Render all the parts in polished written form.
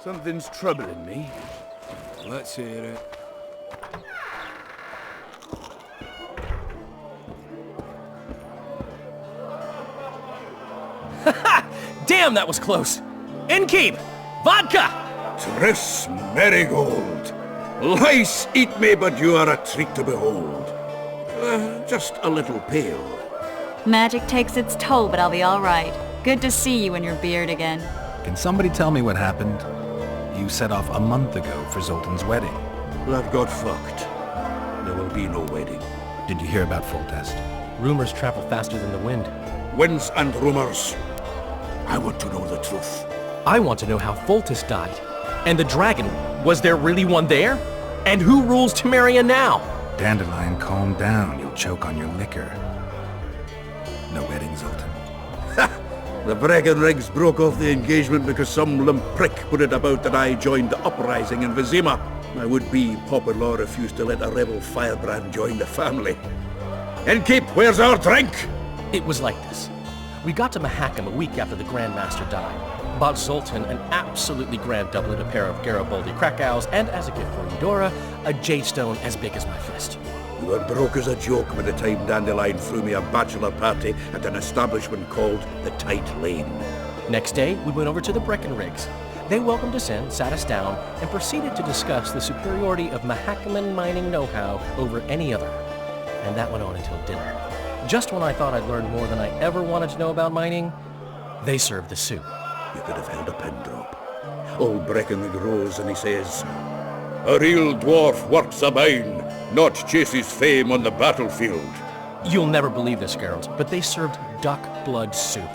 Something's troubling me. Let's hear it. Damn, that was close! Innkeep! Vodka! Tris Marigold! Lice eat me, but you are a treat to behold. Just a little pale. Magic takes its toll, but I'll be all right. Good to see you and your beard again. Can somebody tell me what happened? You set off a month ago for Zoltan's wedding. That got fucked. There will be no wedding. Did you hear about Foltest? Rumors travel faster than the wind. Winds and rumors. I want to know the truth. I want to know how Foltest died. And the dragon, was there really one there? And who rules Temeria now? Dandelion, calm down. You'll choke on your liquor. No wedding, Zoltan. The Breckenrigs broke off the engagement because some limp prick put it about that I joined the uprising in Vizima. My would-be Popper-law refused to let a rebel firebrand join the family. Innkeep, where's our drink? It was like this. We got to Mahakam a week after the Grand Master died. Bought Zoltan an absolutely grand doublet, a pair of Garibaldi Krakau's, and as a gift for Eudora, a jade stone as big as my fist. You were broke as a joke by the time Dandelion threw me a bachelor party at an establishment called the Tight Lane. Next day, we went over to the Breckenrigs. They welcomed us in, sat us down, and proceeded to discuss the superiority of Mahakaman mining know-how over any other. And that went on until dinner. Just when I thought I'd learned more than I ever wanted to know about mining, they served the soup. You could have held a pin drop. Old Breckenrig rose and he says, "A real dwarf works a mine, not chases fame on the battlefield." You'll never believe this, Geralt, but they served duck blood soup.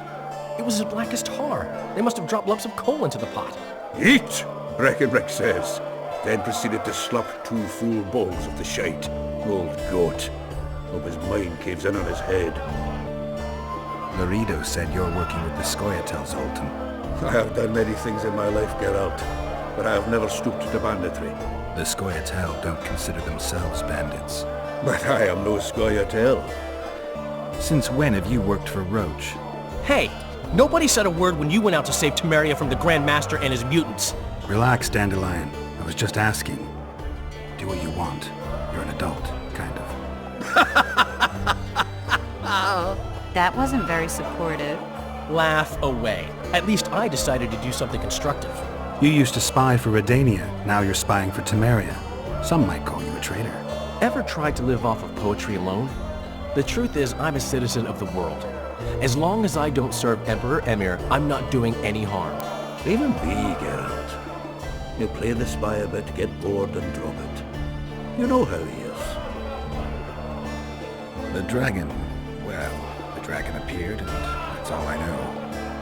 It was as black as tar. They must have dropped lumps of coal into the pot. "Eat," Breckenrig says, then proceeded to slurp 2 full bowls of the shite. Old goat. Hope his mind caves in on his head. Laredo said you're working with the Scoia'tael, Zoltan. I have done many things in my life, Geralt, but I have never stooped to banditry. The Scoia'tael don't consider themselves bandits. But I am no Scoia'tael. Since when have you worked for Roche? Hey, nobody said a word when you went out to save Temeria from the Grand Master and his mutants. Relax, Dandelion. I was just asking. Do what you want. You're an adult, kind of. That wasn't very supportive. Laugh away. At least I decided to do something constructive. You used to spy for Redania. Now you're spying for Temeria. Some might call you a traitor. Ever tried to live off of poetry alone? The truth is, I'm a citizen of the world. As long as I don't serve Emperor Emir, I'm not doing any harm. Leave him be, Geralt. You play the spy a bit, get bored and drop it. You know how he is. The dragon. Well, the dragon appeared, and that's all I know.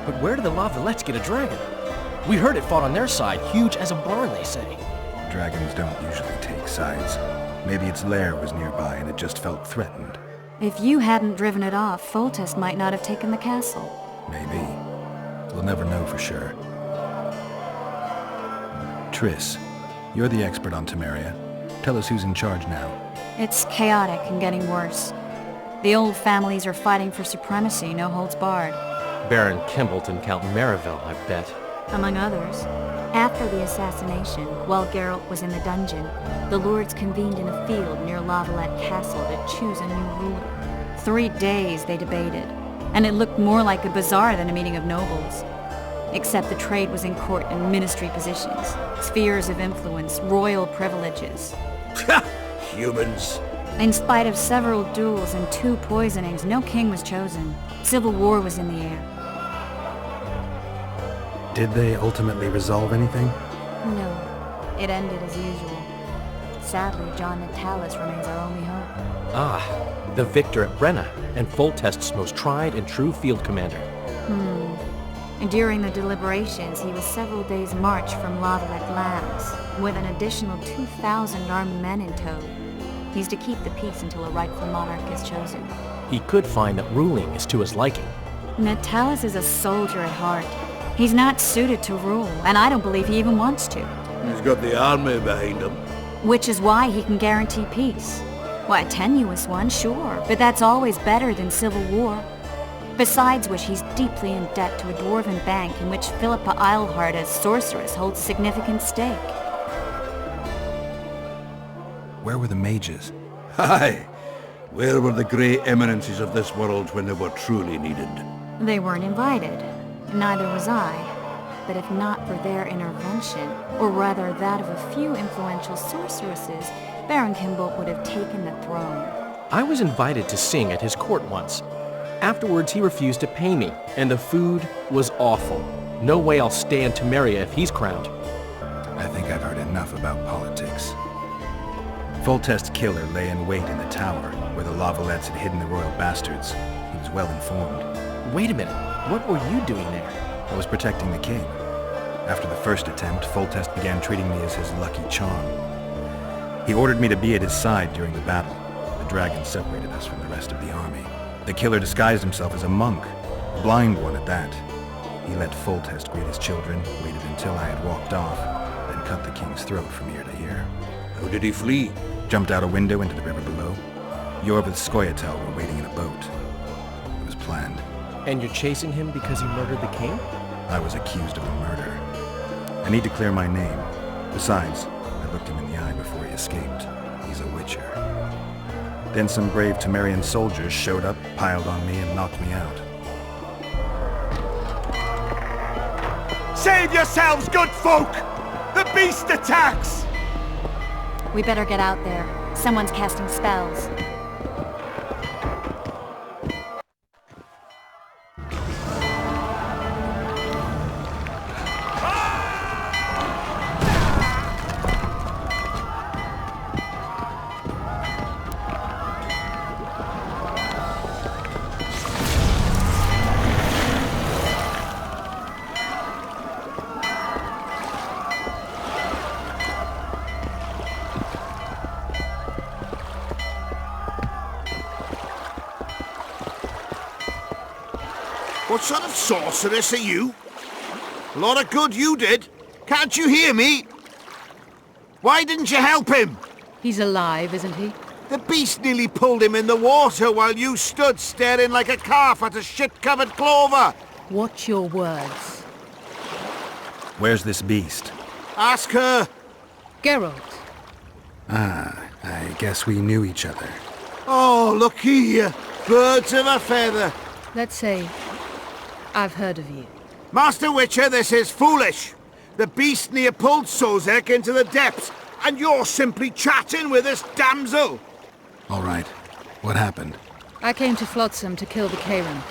But where did the La Valettes get a dragon? We heard it fought on their side, huge as a barn, they say. Dragons don't usually take sides. Maybe its lair was nearby and it just felt threatened. If you hadn't driven it off, Foltest might not have taken the castle. Maybe. We'll never know for sure. Triss, you're the expert on Temeria. Tell us who's in charge now. It's chaotic and getting worse. The old families are fighting for supremacy, no holds barred. Baron Kimbalt and Count Mariville, I bet. Among others. After the assassination, while Geralt was in the dungeon, the lords convened in a field near La Valette Castle to choose a new ruler. 3 days they debated, and it looked more like a bazaar than a meeting of nobles. Except the trade was in court and ministry positions, spheres of influence, royal privileges. Humans. In spite of several duels and 2 poisonings, no king was chosen. Civil war was in the air. Did they ultimately resolve anything? No, it ended as usual. Sadly, John Natalis remains our only hope. Ah, the victor at Brenna, and Foltest's most tried and true field commander. During the deliberations, he was several days' march from La Valette lands, with an additional 2,000 armed men in tow. He's to keep the peace until a rightful monarch is chosen. He could find that ruling is to his liking. Natalis is a soldier at heart. He's not suited to rule, and I don't believe he even wants to. He's got the army behind him. Which is why he can guarantee peace. Why, a tenuous one, sure, but that's always better than civil war. Besides which, he's deeply in debt to a dwarven bank in which Philippa Eilhart as sorceress holds significant stake. Where were the mages? Aye. Where were the grey eminences of this world when they were truly needed? They weren't invited. Neither was I. But if not for their intervention, or rather that of a few influential sorceresses, Baron Kimball would have taken the throne. I was invited to sing at his court once. Afterwards, he refused to pay me, and the food was awful. No way I'll stay in Temeria if he's crowned. I think I've heard enough about politics. Foltest's killer lay in wait in the tower, where the Lavalettes had hidden the royal bastards. He was well informed. Wait a minute, what were you doing there? I was protecting the king. After the first attempt, Foltest began treating me as his lucky charm. He ordered me to be at his side during the battle. The dragon separated us from the rest of the army. The killer disguised himself as a monk, a blind one at that. He let Foltest greet his children, waited until I had walked off, then cut the king's throat from ear to ear. How did he flee? Jumped out a window into the river below. Iorveth's Skoyatel were waiting in a boat. It was planned. And you're chasing him because he murdered the king? I was accused of a murder. I need to clear my name. Besides, I looked him in the eye before he escaped. He's a witcher. Then some brave Temerian soldiers showed up, piled on me, and knocked me out. Save yourselves, good folk! The beast attacks! We better get out there. Someone's casting spells. What sort of sorceress are you? A lot of good you did. Can't you hear me? Why didn't you help him? He's alive, isn't he? The beast nearly pulled him in the water while you stood staring like a calf at a shit-covered clover. Watch your words. Where's this beast? Ask her. Geralt. Ah, I guess we knew each other. Oh, look here. Birds of a feather. Let's say I've heard of you. Master Witcher, this is foolish. The beast near pulled Sozek into the depths, and you're simply chatting with this damsel. All right. What happened? I came to Flotsam to kill the Kayran,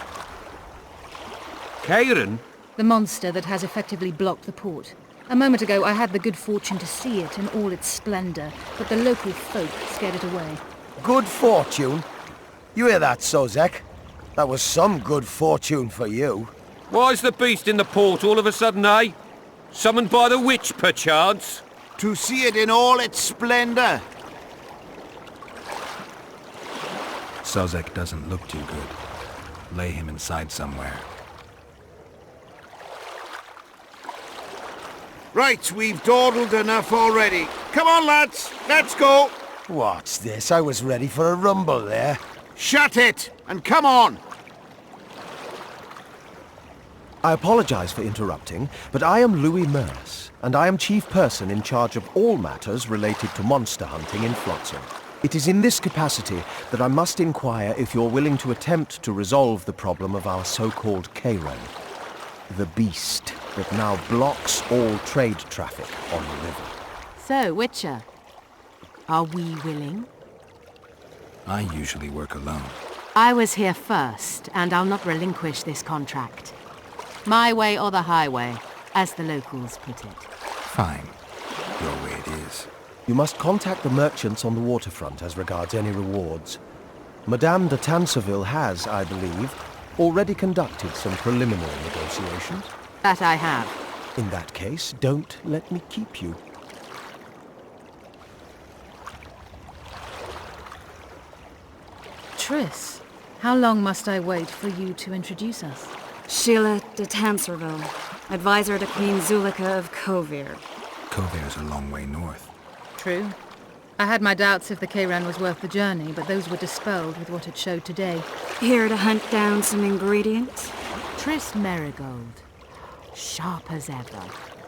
Kayran? the monster that has effectively blocked the port. A moment ago, I had the good fortune to see it in all its splendor, but the local folk scared it away. Good fortune? You hear that, Sozek? That was some good fortune for you. Why's the beast in the port all of a sudden, eh? Summoned by the witch, perchance? To see it in all its splendor. Sozek doesn't look too good. Lay him inside somewhere. Right, we've dawdled enough already. Come on, lads, let's go. What's this? I was ready for a rumble there. Shut it, and come on. I apologize for interrupting, but I am Louis Merce, and I am chief person in charge of all matters related to monster hunting in Flotsam. It is in this capacity that I must inquire if you're willing to attempt to resolve the problem of our so-called Kayran, the beast that now blocks all trade traffic on the river. So, Witcher, are we willing? I usually work alone. I was here first, and I'll not relinquish this contract. My way or the highway, as the locals put it. Fine. Your way it is. You must contact the merchants on the waterfront as regards any rewards. Madame de Tanseville has, I believe, already conducted some preliminary negotiations. That I have. In that case, don't let me keep you. Triss, how long must I wait for you to introduce us? Sheila de Tanserville, advisor to Queen Zulika of Kovir. Kovir's a long way north. True. I had my doubts if the Kayran was worth the journey, but those were dispelled with what it showed today. Here to hunt down some ingredients? Tris Marigold. Sharp as ever.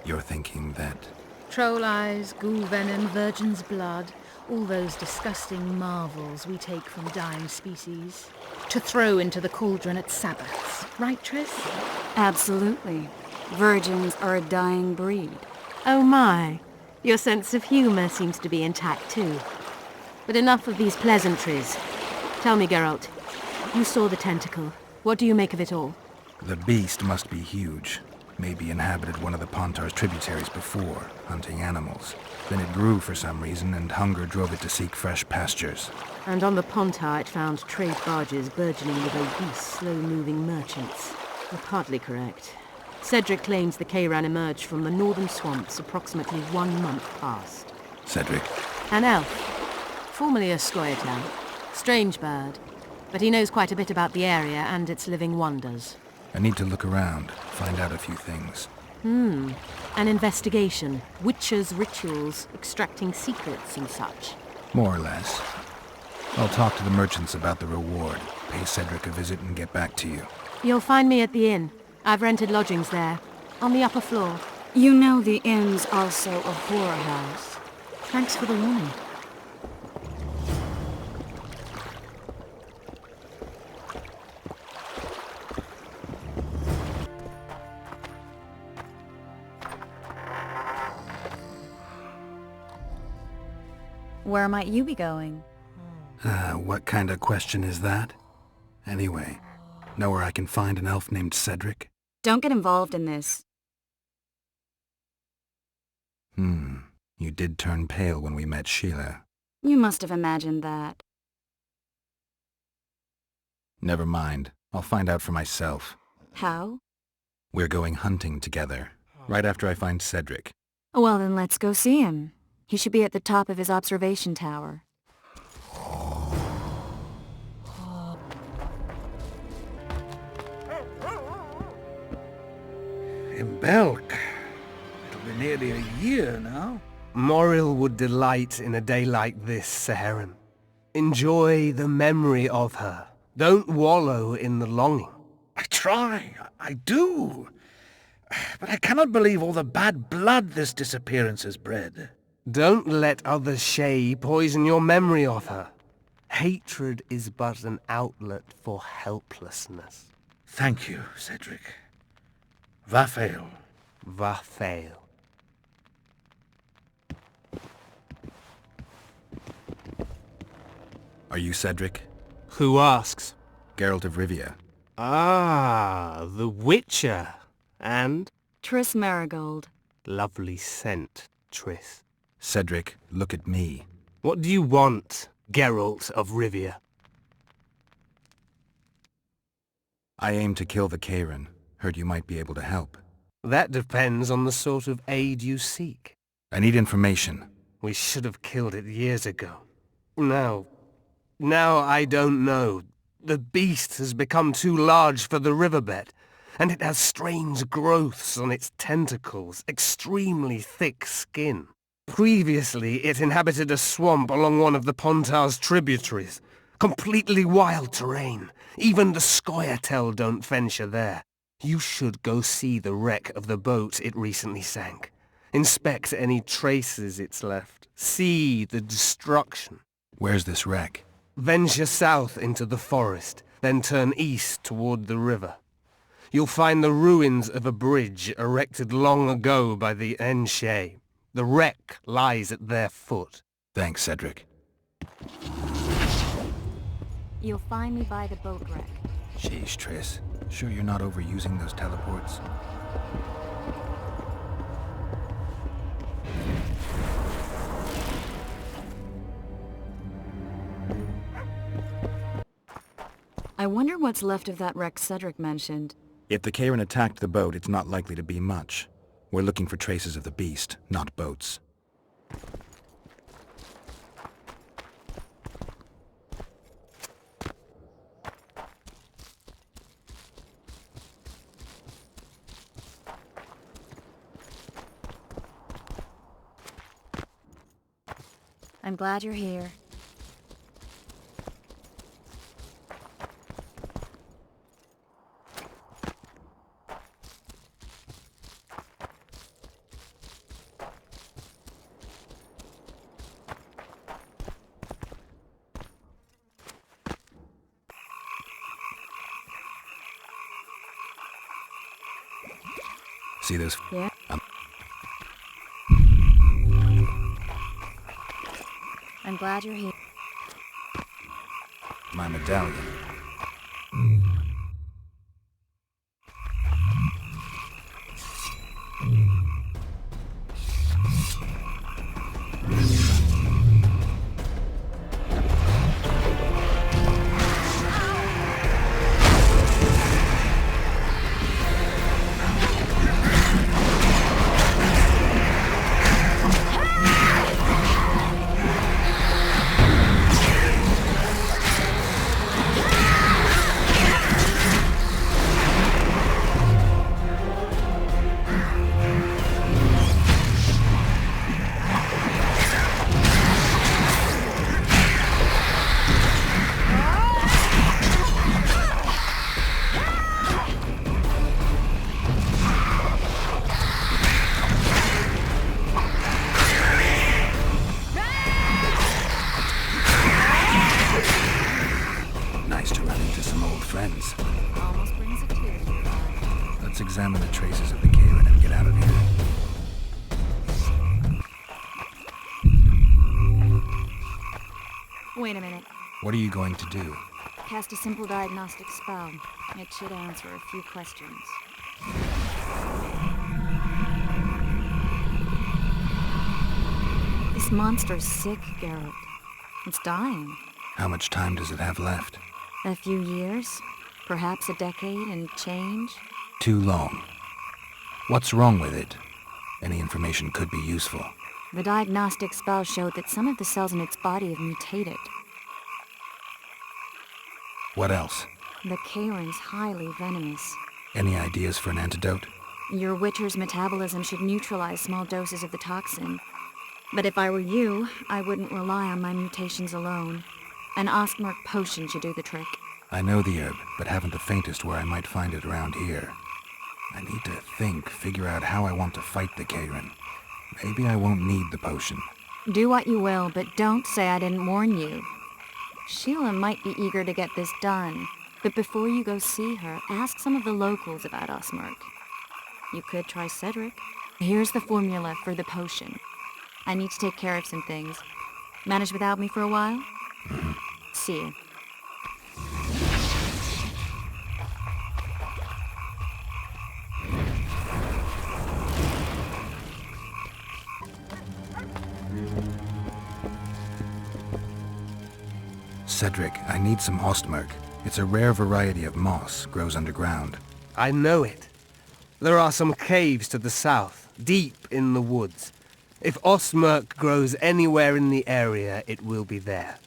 You're thinking that... Troll eyes, ghoul venom, virgin's blood, all those disgusting marvels we take from dying species, to throw into the cauldron at Sabbaths. Right, Tris? Absolutely. Virgins are a dying breed. Oh my. Your sense of humour seems to be intact too. But enough of these pleasantries. Tell me, Geralt, you saw the tentacle. What do you make of it all? The beast must be huge. Maybe inhabited one of the Pontar's tributaries before, hunting animals. Then it grew for some reason, and hunger drove it to seek fresh pastures. And on the Pontar it found trade barges burgeoning with obese, slow-moving merchants. You're partly correct. Cedric claims the Kayran emerged from the northern swamps approximately 1 month past. Cedric? An elf. Formerly a Scoia'tael. Strange bird. But he knows quite a bit about the area and its living wonders. I need to look around, find out a few things. An investigation. Witches' rituals, extracting secrets and such. More or less. I'll talk to the merchants about the reward, pay Cedric a visit and get back to you. You'll find me at the inn. I've rented lodgings there, on the upper floor. You know the inn's also a whorehouse. Thanks for the warning. Where might you be going? What kind of question is that? Anyway, know where I can find an elf named Cedric? Don't get involved in this. You did turn pale when we met Sheila. You must have imagined that. Never mind. I'll find out for myself. How? We're going hunting together, right after I find Cedric. Well, then let's go see him. He should be at the top of his observation tower. In Belk. It'll be nearly a year now. Moril would delight in a day like this, Saharan. Enjoy the memory of her. Don't wallow in the longing. I try. I do. But I cannot believe all the bad blood this disappearance has bred. Don't let other Shay poison your memory of her. Hatred is but an outlet for helplessness. Thank you, Cedric. Vafail. Vafail. Are you Cedric? Who asks? Geralt of Rivia. Ah, the Witcher. And? Tris Marigold. Lovely scent, Tris. Cedric, look at me. What do you want, Geralt of Rivia? I aim to kill the Kayran. Heard you might be able to help. That depends on the sort of aid you seek. I need information. We should have killed it years ago. Now I don't know. The beast has become too large for the riverbed, and it has strange growths on its tentacles, extremely thick skin. Previously, it inhabited a swamp along one of the Pontar's tributaries. Completely wild terrain. Even the Scoia'tael don't venture there. You should go see the wreck of the boat it recently sank. Inspect any traces it's left. See the destruction. Where's this wreck? Venture south into the forest, then turn east toward the river. You'll find the ruins of a bridge erected long ago by the Enshe. The wreck lies at their foot. Thanks, Cedric. You'll find me by the boat wreck. Sheesh, Tris. Sure you're not overusing those teleports? I wonder what's left of that wreck Cedric mentioned. If the Kayran attacked the boat, it's not likely to be much. We're looking for traces of the beast, not boats. I'm glad you're here. See this? Yeah? I'm glad you're here. My medallion. Almost brings a tear to your eye. Let's examine the traces of the Kayran and get out of here. Wait a minute. What are you going to do? Cast a simple diagnostic spell. It should answer a few questions. This monster's sick, Geralt. It's dying. How much time does it have left? A few years? Perhaps a decade and change? Too long. What's wrong with it? Any information could be useful. The diagnostic spell showed that some of the cells in its body have mutated. What else? The Kayran's highly venomous. Any ideas for an antidote? Your Witcher's metabolism should neutralize small doses of the toxin. But if I were you, I wouldn't rely on my mutations alone. An Ostmark potion should do the trick. I know the herb, but haven't the faintest where I might find it around here. I need to think, figure out how I want to fight the Kayran. Maybe I won't need the potion. Do what you will, but don't say I didn't warn you. Sheila might be eager to get this done, but before you go see her, ask some of the locals about Ostmark. You could try Cedric. Here's the formula for the potion. I need to take care of some things. Manage without me for a while? See you. Cedric, I need some Ostmark. It's a rare variety of moss, grows underground. I know it. There are some caves to the south, deep in the woods. If Ostmark grows anywhere in the area, it will be there.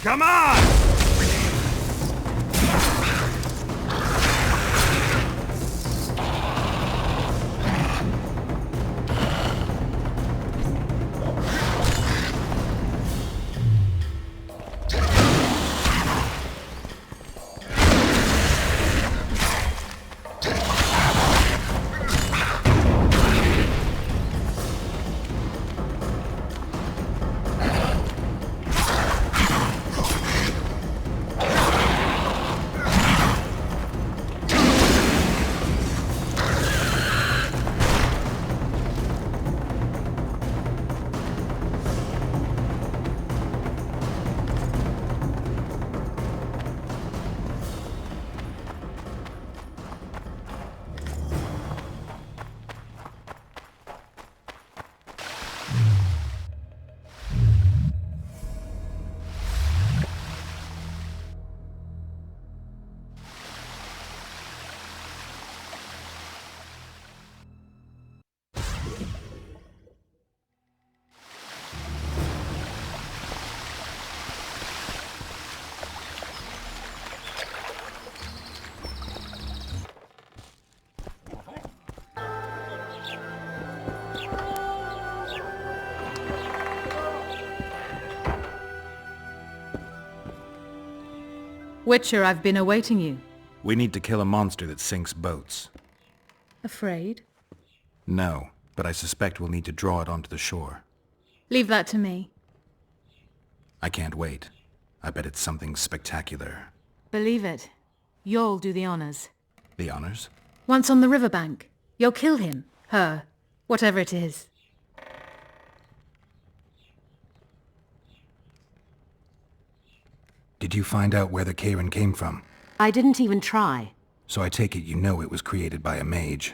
Come on! Witcher, I've been awaiting you. We need to kill a monster that sinks boats. Afraid? No, but I suspect we'll need to draw it onto the shore. Leave that to me. I can't wait. I bet it's something spectacular. Believe it. You'll do the honors. The honors? Once on the riverbank, you'll kill him, her, whatever it is. Did you find out where the Kayran came from? I didn't even try. So I take it you know it was created by a mage.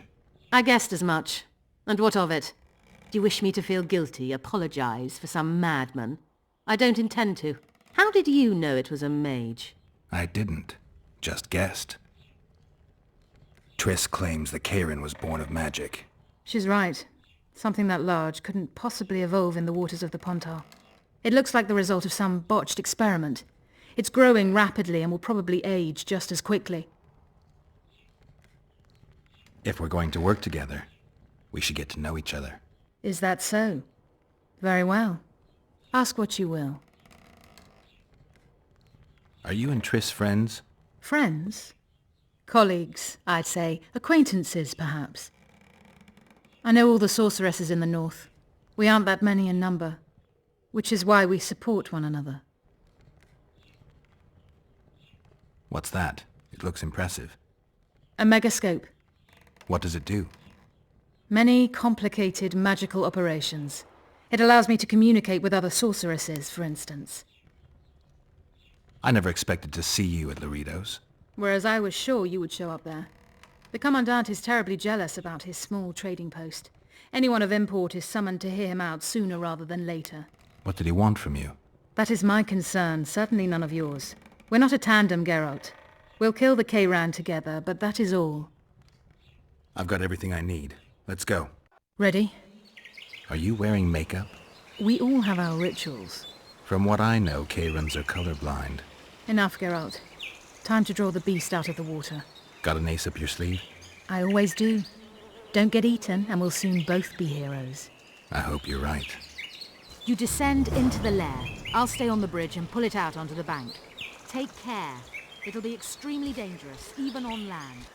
I guessed as much. And what of it? Do you wish me to feel guilty, apologize for some madman? I don't intend to. How did you know it was a mage? I didn't. Just guessed. Triss claims the Kayran was born of magic. She's right. Something that large couldn't possibly evolve in the waters of the Pontar. It looks like the result of some botched experiment. It's growing rapidly and will probably age just as quickly. If we're going to work together, we should get to know each other. Is that so? Very well. Ask what you will. Are you and Triss friends? Friends? Colleagues, I'd say. Acquaintances, perhaps. I know all the sorceresses in the north. We aren't that many in number, which is why we support one another. What's that? It looks impressive. A megascope. What does it do? Many complicated magical operations. It allows me to communicate with other sorceresses, for instance. I never expected to see you at Laredo's. Whereas I was sure you would show up there. The Commandant is terribly jealous about his small trading post. Anyone of import is summoned to hear him out sooner rather than later. What did he want from you? That is my concern, certainly none of yours. We're not a tandem, Geralt. We'll kill the Kayran together, but that is all. I've got everything I need. Let's go. Ready? Are you wearing makeup? We all have our rituals. From what I know, Kayrans are colorblind. Enough, Geralt. Time to draw the beast out of the water. Got an ace up your sleeve? I always do. Don't get eaten, and we'll soon both be heroes. I hope you're right. You descend into the lair. I'll stay on the bridge and pull it out onto the bank. Take care. It'll be extremely dangerous, even on land.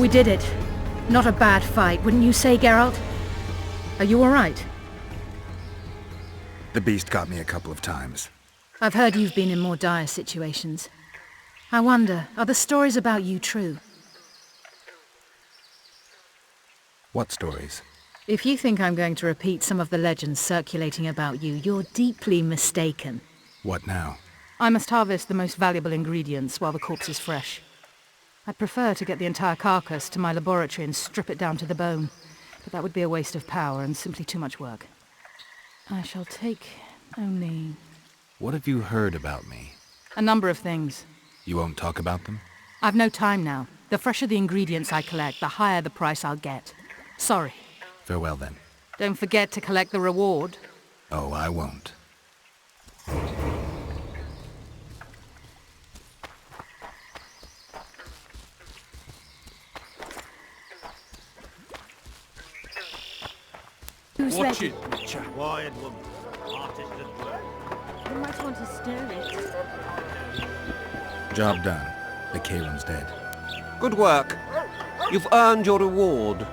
We did it. Not a bad fight, wouldn't you say, Geralt? Are you all right? The beast got me a couple of times. I've heard you've been in more dire situations. I wonder, are the stories about you true? What stories? If you think I'm going to repeat some of the legends circulating about you, you're deeply mistaken. What now? I must harvest the most valuable ingredients while the corpse is fresh. I'd prefer to get the entire carcass to my laboratory and strip it down to the bone, but that would be a waste of power and simply too much work. I shall take only... What have you heard about me? a number of things. You won't talk about them? I've no time now. The fresher the ingredients I collect, the higher the price I'll get. Sorry. Farewell then. Don't forget to collect the reward. Oh, I won't. Who's Watch ready? it, quiet woman. Artist at work. You might want to stir it. Job done. The Kayran's dead. Good work. You've earned your reward.